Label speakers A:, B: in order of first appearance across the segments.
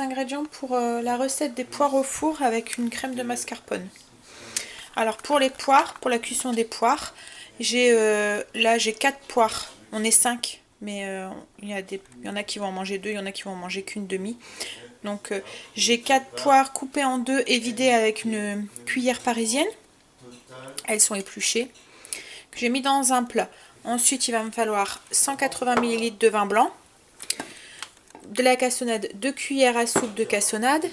A: les ingrédients pour la recette des poires au four avec une crème de mascarpone. Alors pour les poires, pour la cuisson des poires, là j'ai 4 poires. On est 5, mais il y en a qui vont en manger 2, il y en a qui vont en manger qu'une demi. Donc j'ai 4 poires coupées en deux et vidées avec une cuillère parisienne. Elles sont épluchées. Que j'ai mis dans un plat. Ensuite il va me falloir 180 ml de vin blanc, de la cassonade, 2 cuillères à soupe de cassonade,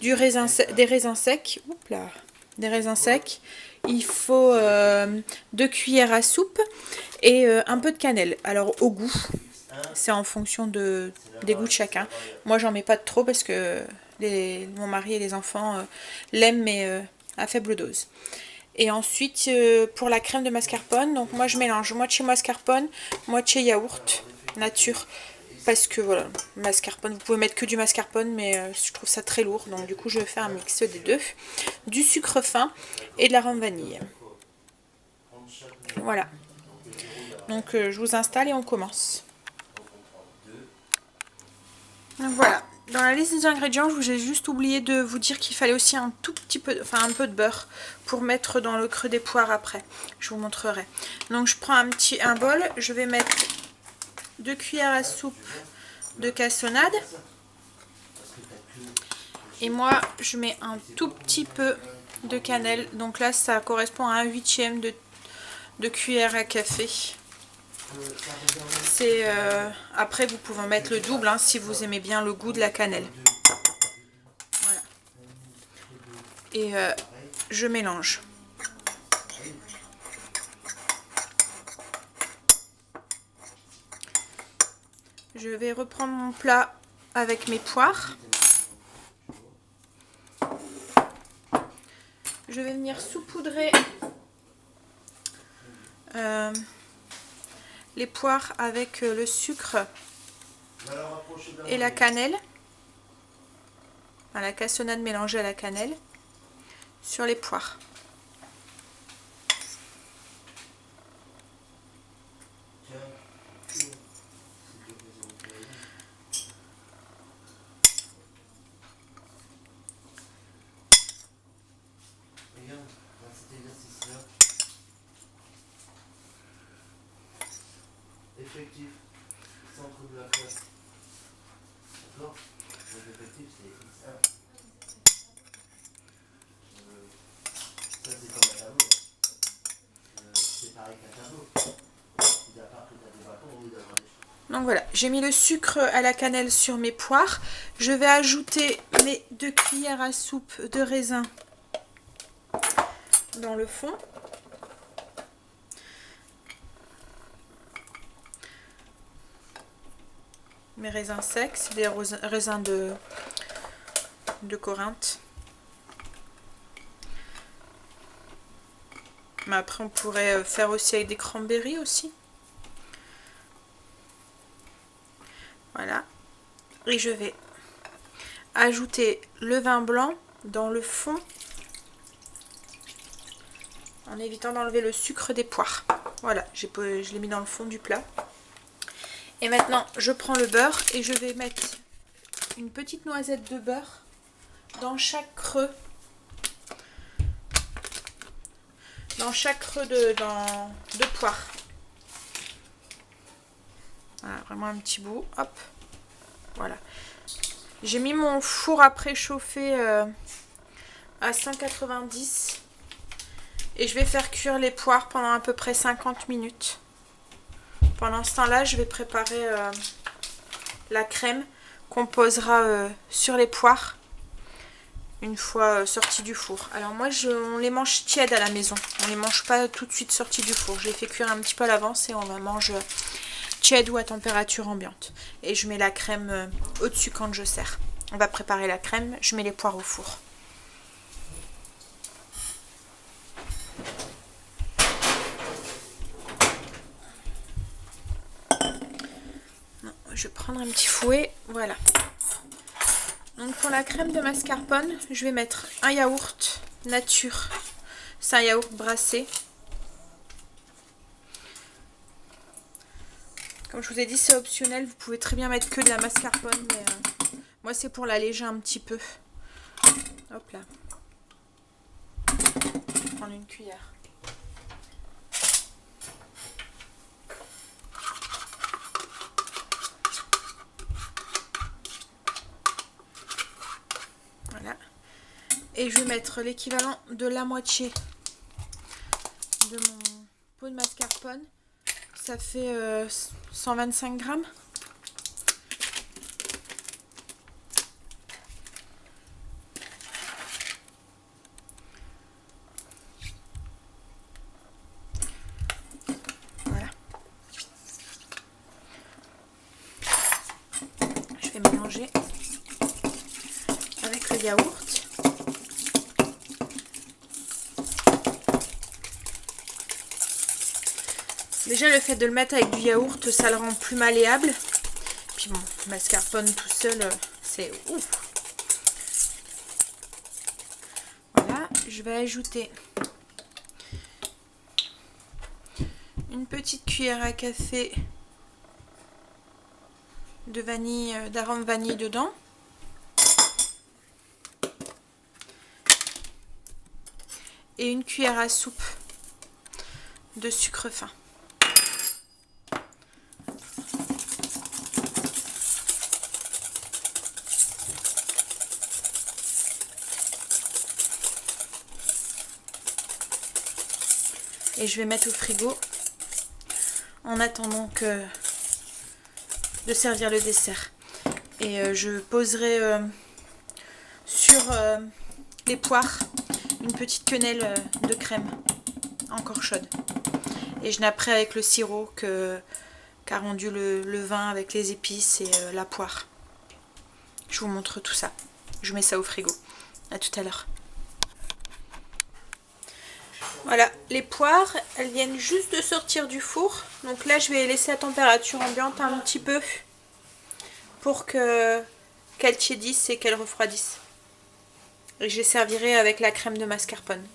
A: des raisins secs. Oups là, des raisins secs. Il faut 2 cuillères à soupe et un peu de cannelle. Alors au goût, c'est en fonction des goûts de chacun. Moi j'en mets pas trop parce que mon mari et les enfants l'aiment, mais à faible dose. Et ensuite pour la crème de mascarpone, donc moi je mélange moitié mascarpone, moitié yaourt nature. Parce que voilà, mascarpone, vous pouvez mettre que du mascarpone, mais je trouve ça très lourd. Donc du coup je vais faire un mix des deux. Du sucre fin et de l'arôme vanille. Voilà. Donc je vous installe et on commence. Donc voilà. Dans la liste des ingrédients, j'ai juste oublié de vous dire qu'il fallait aussi un tout petit peu, un peu de beurre pour mettre dans le creux des poires après. Je vous montrerai. Donc je prends un bol, je vais mettre 2 cuillères à soupe de cassonade. Et moi, je mets un tout petit peu de cannelle. Donc là, ça correspond à 1/8 de cuillère à café. Après, vous pouvez en mettre le double si vous aimez bien le goût de la cannelle. Voilà. Et je mélange. Je vais reprendre mon plat avec mes poires. Je vais venir saupoudrer les poires avec le sucre et la cannelle. La cassonade mélangée à la cannelle sur les poires.
B: Effectif, centre de la classe. D'accord? L'effectif c'est X1. Ça c'est comme un tableau. C'est pareil qu'un tableau. Il à part que tu as des bâtons au lieu d'avoir des choses.
A: Donc voilà, j'ai mis le sucre à la cannelle sur mes poires. Je vais ajouter mes 2 cuillères à soupe de raisin dans le fond. Mes raisins secs, c'est des raisins de Corinthe. Mais après on pourrait faire aussi avec des cranberries aussi. Voilà. Et je vais ajouter le vin blanc dans le fond en évitant d'enlever le sucre des poires. Voilà, je l'ai mis dans le fond du plat. Et maintenant, je prends le beurre et je vais mettre une petite noisette de beurre dans chaque creux. Dans chaque creux de poire. Voilà, vraiment un petit bout. Hop. Voilà. J'ai mis mon four à préchauffer à 190. Et je vais faire cuire les poires pendant à peu près 50 minutes. Pendant ce temps-là, je vais préparer la crème qu'on posera sur les poires une fois sorties du four. Alors moi, on les mange tièdes à la maison. On les mange pas tout de suite sorties du four. Je les fais cuire un petit peu à l'avance et on la mange tiède ou à température ambiante. Et je mets la crème au-dessus quand je sers. On va préparer la crème. Je mets les poires au four. Je vais prendre un petit fouet, voilà. Donc pour la crème de mascarpone, je vais mettre un yaourt nature. C'est un yaourt brassé. Comme je vous ai dit, c'est optionnel. Vous pouvez très bien mettre que de la mascarpone, mais Moi, c'est pour l'alléger un petit peu. Hop là. Je vais prendre une cuillère. Voilà. Et je vais mettre l'équivalent de la moitié de mon pot de mascarpone. Ça fait 125 grammes. Voilà. Je vais mélanger avec le yaourt. Déjà, le fait de le mettre avec du yaourt, ça le rend plus malléable. Puis bon, mascarpone tout seul, c'est ouf. Voilà, je vais ajouter une petite cuillère à café de vanille, d'arôme vanille dedans. Et une cuillère à soupe de sucre fin. Et je vais mettre au frigo en attendant de servir le dessert. Et je poserai sur les poires une petite quenelle de crème encore chaude. Et je napperai avec le sirop qu'a rendu le vin avec les épices et la poire. Je vous montre tout ça. Je mets ça au frigo. À tout à l'heure. Voilà, les poires, elles viennent juste de sortir du four. Donc là, je vais les laisser à température ambiante un petit peu pour qu'elles tiédissent et qu'elles refroidissent. Et je les servirai avec la crème de mascarpone.